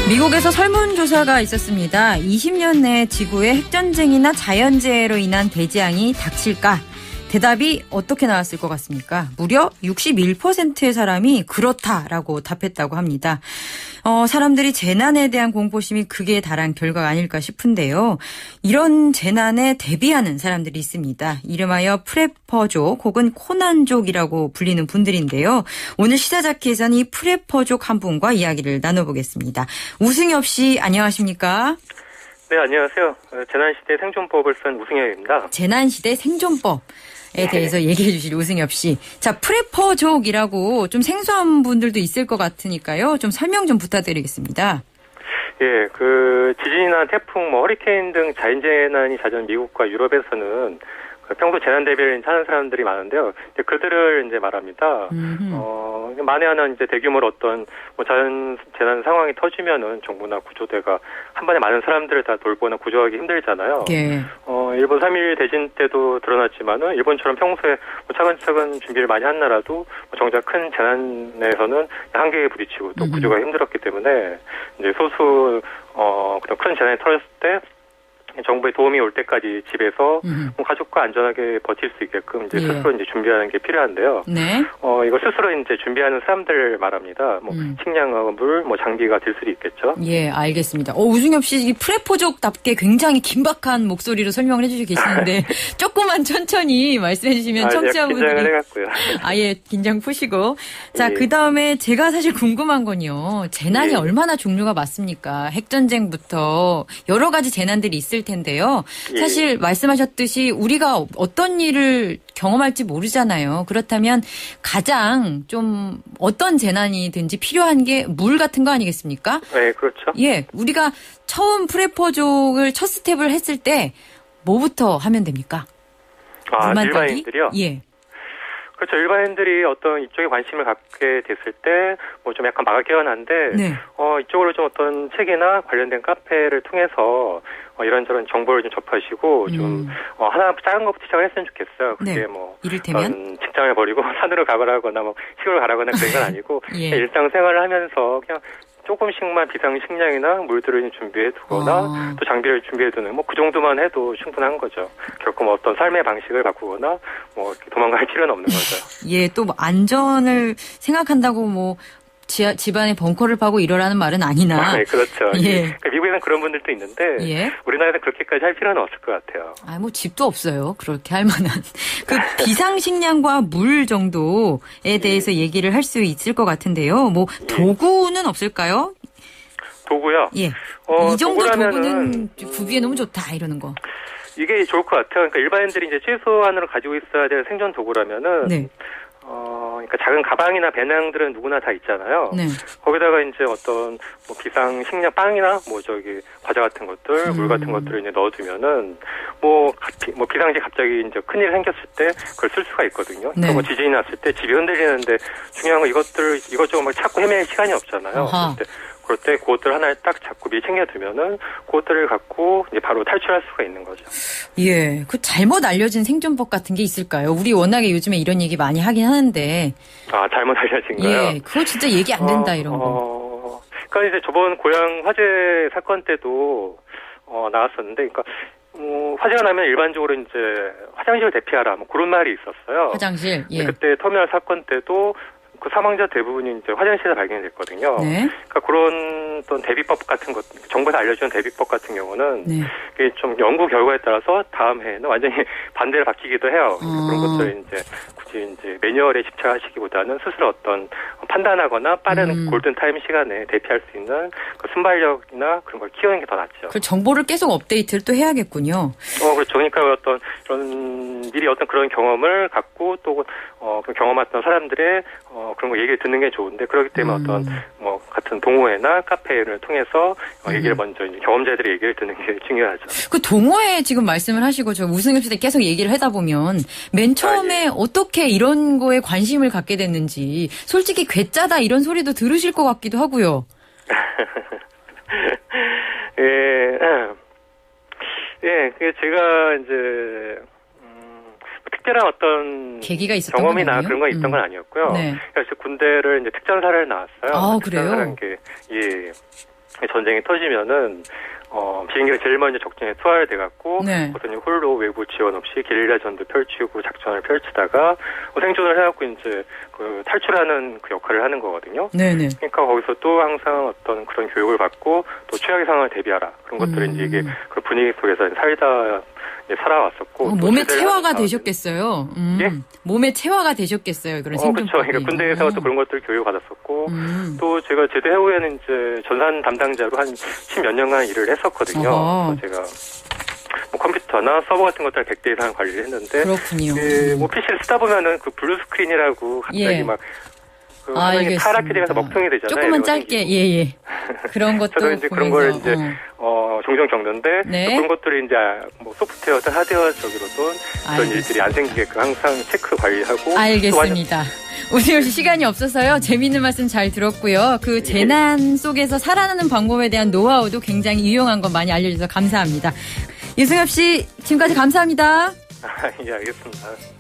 미국에서 설문조사가 있었습니다. 20년 내 지구의 핵전쟁이나 자연재해로 인한 대재앙이 닥칠까? 대답이 어떻게 나왔을 것 같습니까? 무려 61%의 사람이 그렇다라고 답했다고 합니다. 사람들이 재난에 대한 공포심이 극에 달한 결과가 아닐까 싶은데요. 이런 재난에 대비하는 사람들이 있습니다. 이름하여 프레퍼족 혹은 코난족이라고 불리는 분들인데요. 오늘 시사자키에서는 이 프레퍼족 한 분과 이야기를 나눠보겠습니다. 우승엽 씨 안녕하십니까? 네, 안녕하세요. 재난시대 생존법을 쓴 우승엽입니다. 재난시대 생존법에 대해서 얘기해 주실 우승엽 씨. 자, 프레퍼족이라고 좀 생소한 분들도 있을 것 같으니까요. 좀 설명 좀 부탁드리겠습니다. 예, 지진이나 태풍, 허리케인 등 자연재난이 잦은 미국과 유럽에서는 평소 재난 대비를 하는 사람들이 많은데요. 그들을 이제 말합니다. 만에 하나 이제 대규모로 어떤 자연 재난 상황이 터지면은 정부나 구조대가 한 번에 많은 사람들을 다 돌보나 구조하기 힘들잖아요. 예. 일본 3.1 대진 때도 드러났지만은 일본처럼 평소에 차근차근 준비를 많이 한 나라도 정작 큰 재난에서는 한계에 부딪히고 또 구조가 힘들었기 때문에 이제 소수 그런 큰 재난이 터졌을 때 정부의 도움이 올 때까지 집에서 가족과 안전하게 버틸 수 있게끔 이제 스스로 이제 준비하는 게 필요한데요. 네. 이거 스스로 이제 준비하는 사람들 말합니다. 식량과 물, 장비가 될 수도 있겠죠. 예, 알겠습니다. 우승엽 씨 프레포족답게 굉장히 긴박한 목소리로 설명을 해주시고 계시는데 조금만 천천히 말씀해 주시면 청취자분들이 긴장을 해갖고요. 아예 긴장 푸시고. 자, 그 다음에 제가 사실 궁금한 건요. 재난이 얼마나 종류가 많습니까? 핵전쟁부터 여러 가지 재난들이 있을 텐데요. 사실 말씀하셨듯이 우리가 어떤 일을 경험할지 모르잖아요. 그렇다면 가장 좀 어떤 재난이든지 필요한 게 물 같은 거 아니겠습니까? 네, 그렇죠. 예, 우리가 처음 프레퍼족을 첫 스텝을 했을 때 뭐부터 하면 됩니까? 일반인들이요? 예. 그렇죠. 일반인들이 어떤 이쪽에 관심을 갖게 됐을 때 좀 약간 막을게는 한데 이쪽으로 좀 어떤 책이나 관련된 카페를 통해서 이런저런 정보를 좀 접하시고 좀 하나 작은 것부터 시작을 했으면 좋겠어요. 그게 이를테면 직장을 버리고 산으로 가거나 시골 가라거나 그런 건 아니고 일상생활을 하면서 그냥 조금씩만 비상식량이나 물들을 준비해 두거나 또 장비를 준비해 두는 그 정도만 해도 충분한 거죠. 결코 어떤 삶의 방식을 바꾸거나 도망갈 필요는 없는 거죠. 예, 또 안전을 생각한다고 집안에 벙커를 파고 이러라는 말은 아니나. 네, 그렇죠. 예. 그러니까 미국에는 그런 분들도 있는데 우리나라에는 그렇게까지 할 필요는 없을 것 같아요. 집도 없어요. 그렇게 할 만한. 비상식량과 물 정도에 대해서 얘기를 할 수 있을 것 같은데요. 도구는 없을까요? 도구요? 예. 이 정도 도구는 구비해 놓으면 좋다 이러는 거. 이게 좋을 것 같아요. 그러니까 일반인들이 이제 최소한으로 가지고 있어야 될 생존 도구라면은 그러니까 작은 가방이나 배낭들은 누구나 다 있잖아요. 네. 거기다가 이제 어떤 비상 식량 빵이나 과자 같은 것들, 물 같은 것들을 이제 넣어두면은 비상시 갑자기 이제 큰일 생겼을 때 그걸 쓸 수가 있거든요. 네. 지진이 났을 때 집이 흔들리는데 중요한 건 이것저것 찾고 헤매는 시간이 없잖아요. 그럴 때 그것들 하나를 딱 잡고 미리 챙겨두면은 그것들을 갖고 이제 바로 탈출할 수가 있는 거죠. 예, 잘못 알려진 생존법 같은 게 있을까요? 우리 워낙에 요즘에 이런 얘기 많이 하긴 하는데. 잘못 알려진 거요? 예, 그거 진짜 얘기 안 된다 이런 거. 그러니까 이제 저번 고향 화재 사건 때도 나왔었는데, 그러니까 화재가 나면 일반적으로 이제 화장실을 대피하라 그런 말이 있었어요. 화장실. 예. 그때 터미널 사건 때도 그 사망자 대부분이 이제 화장실에서 발견됐거든요. 네. 그러니까 그런 어떤 대비법 같은 것, 정부에서 알려주는 대비법 같은 경우는 그게 좀 연구 결과에 따라서 다음 해에는 완전히 반대로 바뀌기도 해요. 그런 것들 이제 굳이 이제 매뉴얼에 집착하시기보다는 스스로 어떤 판단하거나 빠른 골든 타임 시간에 대피할 수 있는 순발력이나 그런 걸 키우는 게 더 낫죠. 그 정보를 계속 업데이트를 또 해야겠군요. 그렇죠. 그러니까 어떤 미리 어떤 그런 경험을 갖고 또 경험했던 사람들의 그런 거 얘기를 듣는 게 좋은데 그렇기 때문에 어떤 같은 동호회나 카페를 통해서 얘기를 먼저 이제 경험자들의 얘기를 듣는 게 중요하죠. 그 동호회 지금 말씀을 하시고 저 우승엽 씨 계속 얘기를 하다 보면 맨 처음에 어떻게 이런 거에 관심을 갖게 됐는지 솔직히 괴짜다 이런 소리도 들으실 것 같기도 하고요. 그게 제가 이제 특별한 어떤 계기가 있었던 경험이나 그런 거 있던 건 아니었고요. 그래서 군대를 이제 특전사를 나왔어요. 그래요? 게 전쟁이 터지면은 비행기가 제일 먼저 적진에 투하돼갖고 네. 우선 홀로 외부 지원 없이 게릴라전도 펼치고 작전을 펼치다가 생존을 해갖고 이제 그 탈출하는 그 역할을 하는 거거든요. 네네. 그러니까 거기서 또 항상 어떤 그런 교육을 받고 또 최악의 상황을 대비하라 그런 것들을 이제 이게 그 분위기 속에서 살아왔었고 몸에 체화가 되셨겠어요. 예? 몸에 체화가 되셨겠어요. 그런 생존. 그렇죠. 그러니까 군대에서 또 그런 것들 교육 받았었고 또 제가 제대 후에는 이제 전산 담당자로 한 10몇 년간 일을 했었거든요. 제가 뭐 컴퓨터나 서버 같은 것들 100대 이상 관리를 했는데 그렇군요. 뭐 PC를 쓰다 보면은 그 블루 스크린이라고 갑자기 막 화면이 파랗게 되면서 먹통이 되잖아요. 조금만 짧게 예예. 그런 것도 저도 이제 그런 걸 이제 종종 겪는데 네. 그런 것들이 이제 뭐 소프트웨어든 하드웨어적으로든 그런 일들이 안 생기게끔 항상 체크 관리하고. 알겠습니다. 오늘 시간이 없어서요. 재미있는 말씀 잘 들었고요. 그 재난 속에서 살아나는 방법에 대한 노하우도 굉장히 유용한 거 많이 알려주셔서 감사합니다. 유승엽 씨 지금까지 감사합니다. 예, 알겠습니다.